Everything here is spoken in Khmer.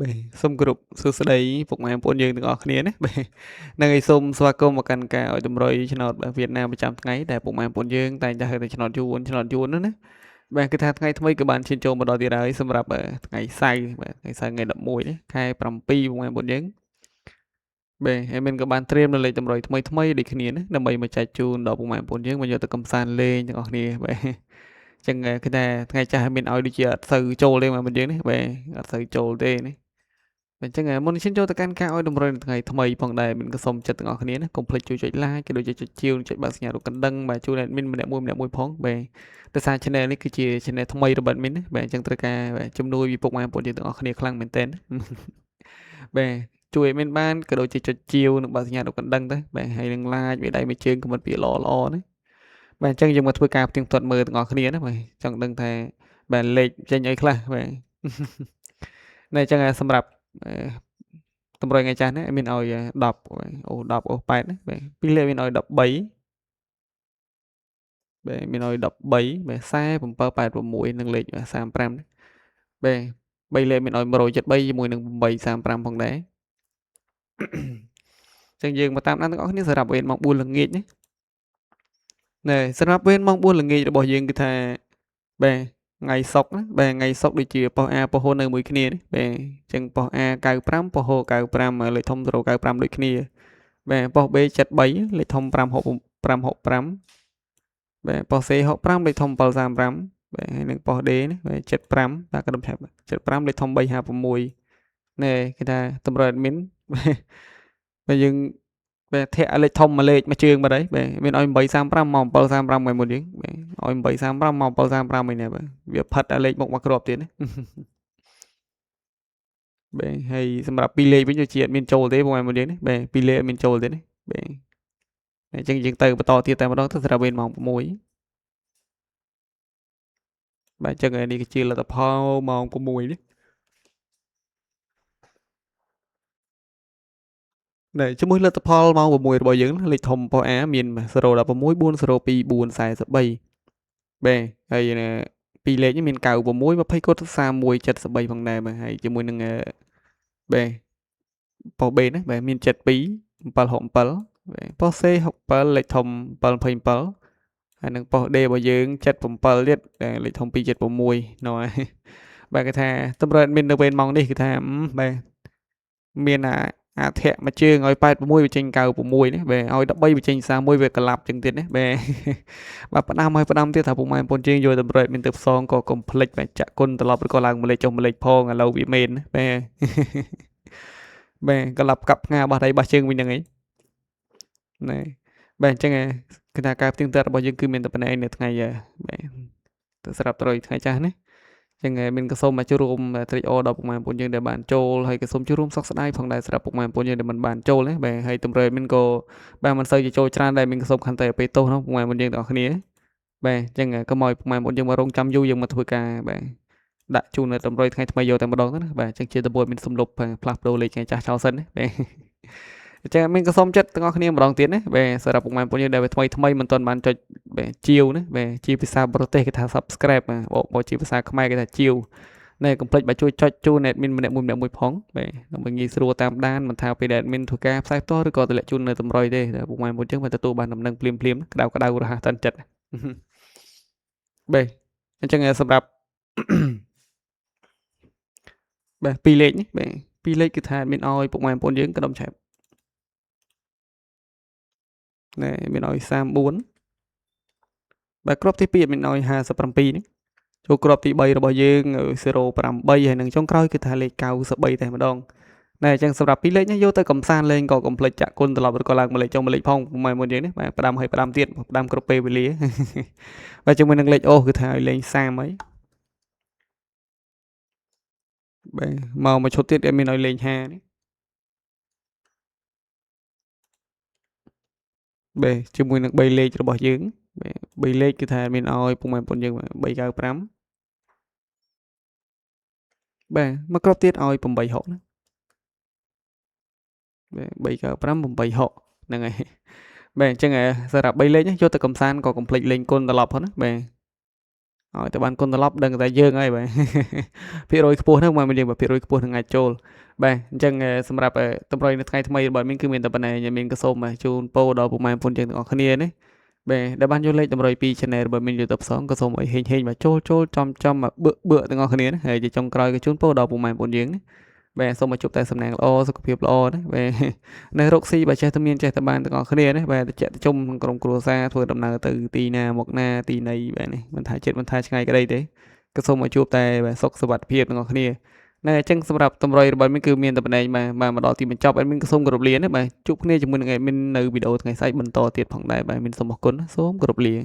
បាទសូមគោរពសួស្តីពុកម៉ែបងប្អូនយើងទាំងអស់គ្នាណាបាទហ្នឹងហើយសូមស្វាគមន៍មកកាន់ការឲ្យតម្រុយឆ្នោតវៀតណាមប្រចាំថ្ងៃដែលពុកម៉ែបងប្អូនយើងតែងតែហៅថាឆ្នោតយួននោះណាបាទគឺថាថ្ងៃថ្មីក៏បានឈានចូលមកដល់ទៀតហើយសម្រាប់ថ្ងៃសៅរ៍បាទថ្ងៃសៅរ៍ថ្ងៃ11ណាខែ7ពុកម៉ែបងប្អូនយើងបាទហើយមានក៏បានត្រៀមនៅលេខតម្រុយថ្មីដូចគ្នាណាដើម្បីមកចែកជូនដល់ពុកម៉ែបងប្អូនយើងមកយកទៅកំសាន្តលេងទាំងអស់គ្នាបាទចឹងគឺថាថ្ងៃចាស់មានឲ្យដូចជាអត់សូវចូលទេបងប្អូនយើងណាបាទអត់សូវចូលទេណា អញ្ចឹងមុននឹងឈានចូលទៅកាន់ការឲ្យតម្រុយនៅថ្ងៃថ្មីផងដែរមានក៏សូមចិត្តទាំងអស់គ្នាណាកុំភ្លេចជួយចុច like ក៏ដូចជាចុចជាវចុចបើកសញ្ញារូបកណ្ដឹងបាទជួយ admin ម្នាក់មួយផងបាទដោយសារ channel នេះគឺជា channel ថ្មីរបស់ admin ណាបាទអញ្ចឹងត្រូវការបាទជំនួយពីពុកម៉ែបងប្អូនយើងទាំងអស់គ្នាខ្លាំងមែនទែនបាទជួយ admin បានក៏ដូចជាចុចជាវនិងបើកសញ្ញារូបកណ្ដឹងទៅបាទហើយនឹង like វាដៃមួយជើងខមមិនពីល្អណាបាទអញ្ចឹងយើងមកធ្វើការផ្ទៀងផ្ទាត់មើលទាំងអស់គ្នាណាបាទចង់ដឹងថាបាទលេខចេញអីខ្លះបាទណែអញ្ចឹងសម្រាប់តម្រុយថ្ងៃចាស់ណាមានឲ្យ10អូ10អូ8ណាបាទពីរលេខមានឲ្យ13បាទមានឲ្យ13បាទ4786និងលេខ35ណាបាទ3លេខមានឲ្យ173ជាមួយនឹង835ផងដែរអញ្ចឹងយើងមកតាមដានទាំងអស់គ្នាសម្រាប់វេនម៉ោង4ល្ងាចណាណែសម្រាប់វេនម៉ោង4ល្ងាចរបស់យើងគឺថាបាទថ្ងៃសុក្រណាបាទថ្ងៃសុក្រដូចជាប៉ុស A ប៉ុសហូនៅមួយគ្នាណាបាទអញ្ចឹងប៉ុស A 95ប៉ុសហូ95លេខធំ095ដូចគ្នាបាទប៉ុស B 73លេខធំ565បាទប៉ុស C 65លេខធំ735បាទហើយនឹងប៉ុស D ណាបាទ75បាទកណ្ដុំឆាប់75លេខធំ356ណែគេថាតម្រូវ admin បាទយើងបាទធាក់លេខធំមួយលេខមួយជើងបាត់ហើយបាទមានឲ្យ835មក735មួយមុនយើងបាទឲ្យ835មក735ឯនេះបាទវាផិតអាលេខមកគ្រាប់ទៀតណាបាទហើយសម្រាប់ពីរលេខវិញដូចជាអត់មានចូលទេបងប្អូនយើងណាបាទពីរលេខអត់មានចូលទេណាបាទអញ្ចឹងយើងទៅបន្តទៀតតែម្ដងទៅសម្រាប់វេនម៉ោង6បាទអញ្ចឹងនេះគឺជាលទ្ធផលម៉ោង6នេះដែលជាមួយលទ្ធផលម៉ោង6របស់យើងលេខធំប៉ុស A មាន016 402 443បាទហើយពីរលេខនេះមាន96 20គុណ31 73ផងដែរបាទហើយជាមួយនឹងបាទប៉ុស B ណាបាទមាន72 767បាទប៉ុស C 67លេខធំ727ហើយនឹងប៉ុស D របស់យើង77ទៀតលេខធំ276ណ៎បាទគេថាតម្រូវ admin នៅវេនម៉ោងនេះគឺថាបាទមានអាធាក់មួយជើងឲ្យ86វាចេញ96ណាបាទឲ្យ13វាចេញ31វាក្លាប់ចឹងទៀតណាបាទបាទផ្ដាំឲ្យផ្ដាំទៀតថាពុកម៉ែបងប្អូនជើងយកតម្រូវ admin ទៅផ្សងក៏កុំភ្លេចបាទចាក់គុណត្រឡប់ឬក៏ឡើងម្លេចចុះម្លេចផងឥឡូវវាមែនណាបាទបាទក្លាប់កាប់ផ្ងាបោះដៃបោះជើងវិញហ្នឹងឯងណែបាទអញ្ចឹងគឺថាការផ្ទៀងផ្ទាត់របស់យើងគឺមានតែប៉ុណ្ណេះនៅថ្ងៃបាទទៅស្រាប់ត្រូវថ្ងៃចាស់ណាចឹងមានក៏សូមមកចូលរួមត្រេកអរដល់ពុកម៉ែបងប្អូនយើងដែលបានចូលហើយក៏សូមចូលរួមសោកស្ដាយផងដែរសម្រាប់ពុកម៉ែបងប្អូនយើងដែលមិនបានចូលណាបាទហើយតម្រូវមានក៏បាទមិនសូវចូលច្រើនដែរមានក៏សូមខន្តីអភ័យទោសណាពុកម៉ែបងប្អូនយើងទាំងអស់គ្នាបាទអញ្ចឹងកុំឲ្យពុកម៉ែបងប្អូនយើងមករងចាំយូរយើងមកធ្វើការបាទដាក់ជូននៅតម្រុយថ្ងៃថ្មីយកតែម្ដងទៅណាបាទអញ្ចឹងជាតើមានសំលុបផ្លាស់ប្ដូរលេខថ្ងៃចាស់ចោលសិនណាបាទអញ្ចឹងមានក៏សូមចិត្តទាំងអស់គ្នាម្ដងទៀតណាបាទសម្រាប់ពុកម៉ែបងប្អូនយើងដែលថ្មីមិនទាន់បានចុចបាទជាវណាបាទជាភាសាបរទេសគេថា subscribe បាទបើជាភាសាខ្មែរគេថាជាវណែកុំភ្លេចបាទជួយចុចជូន admin ម្នាក់មួយផងបាទដើម្បីងាយស្រួលតាមដានមិនថាពេល admin ធ្វើការផ្សាយផ្ទាល់ឬក៏តម្លាក់ជូននៅតម្រុយទេតែពុកម៉ែបងប្អូនយើងបានទទួលបានដំណឹងភ្លាមក្តៅរហ័សតាន់ចិត្តបាទអញ្ចឹងសម្រាប់បាទពីរលេខនេះបាទពីរលេខគឺថា admin ឲ្យពុកម៉ែបងប្អូនយើងក្តុំឆាប់ណែមានឲ្យ34បាទគ្រាប់ទី2 admin ឲ្យ57នេះចូលគ្រាប់ទី3របស់យើង08ហើយនឹងចុងក្រោយគឺថាលេខ93តែម្ដងណែអញ្ចឹងសម្រាប់ពីរលេខនេះយកទៅកំសាន្តលេងក៏កុំភ្លេចចាក់គុណត្រឡប់ឬក៏ឡើងម្លេចចុះម្លេចផងពុកម៉ែបងប្អូនយើងនេះបាទផ្ដាំឲ្យផ្ដាំទៀតផ្ដាំគ្រប់ពេលវេលាបាទជាមួយនឹងលេខអូគឺថាឲ្យលេង30ហើយបាទមកឈុតទៀតមានឲ្យលេង50នេះបាទជាមួយនឹង3លេខរបស់យើងបាទ3លេខគឺថាមានឲ្យពុកម៉ែបងប្អូនយើង395បាទមកគ្រាប់ទៀតឲ្យ860ណាបាទ395 860ហ្នឹងហើយបាទអញ្ចឹងសម្រាប់3លេខយកទៅកំសាន្តក៏កុំភ្លេចលេងគុណត្រឡប់ផងណាបាទ ឲ្យតែបានគុណត្រឡប់ដឹងតែយើងហើយបាទ ភាគរយខ្ពស់ហ្នឹងមកមានយើងបាទភាគរយខ្ពស់នឹងអាចចូលបាទអញ្ចឹងសម្រាប់តម្រុយនៅថ្ងៃថ្មីរបស់មានគឺមានតែប៉ុណ្ណេះមានក៏សូមជូនពរដល់ពុកម៉ែបងប្អូនយើងទាំងអស់គ្នាណាបាទដែលបានយកលេខតម្រុយពី channel របស់មានយកទៅផ្សងក៏សូមឲ្យហេងបាទចូលចំបឺទាំងអស់គ្នាណាហើយជាចុងក្រោយក៏ជូនពរដល់ពុកម៉ែបងប្អូនយើងណាបាទសូមឲ្យជួបតែសំណាងល្អសុខភាពល្អណាបាទនៅរកស៊ីបើចេះតែមានចេះតែបានទាំងអស់គ្នាណាបាទតិចជុំក្នុងក្រុមគ្រួសារធ្វើដំណើរទៅទីណាមកណាទីណីបាទនេះមិនថាចិត្តមិនថាឆ្ងាយក្តីទេក៏សូមឲ្យជួបតែបាទសុខសុវត្ថិភាពទាំងអស់គ្នាណែអញ្ចឹងសម្រាប់តម្រុយរបស់មានគឺមានតែប៉ុណ្ណេះបាទមកដល់ទីបញ្ចប់អេដមីនក៏សូមគោរពលាណាបាទជួបគ្នាជាមួយនឹងអេដមីននៅវីដេអូថ្ងៃស្អែកបន្តទៀតផងដែរបាទមានសូមអរគុណសូមគោរពលា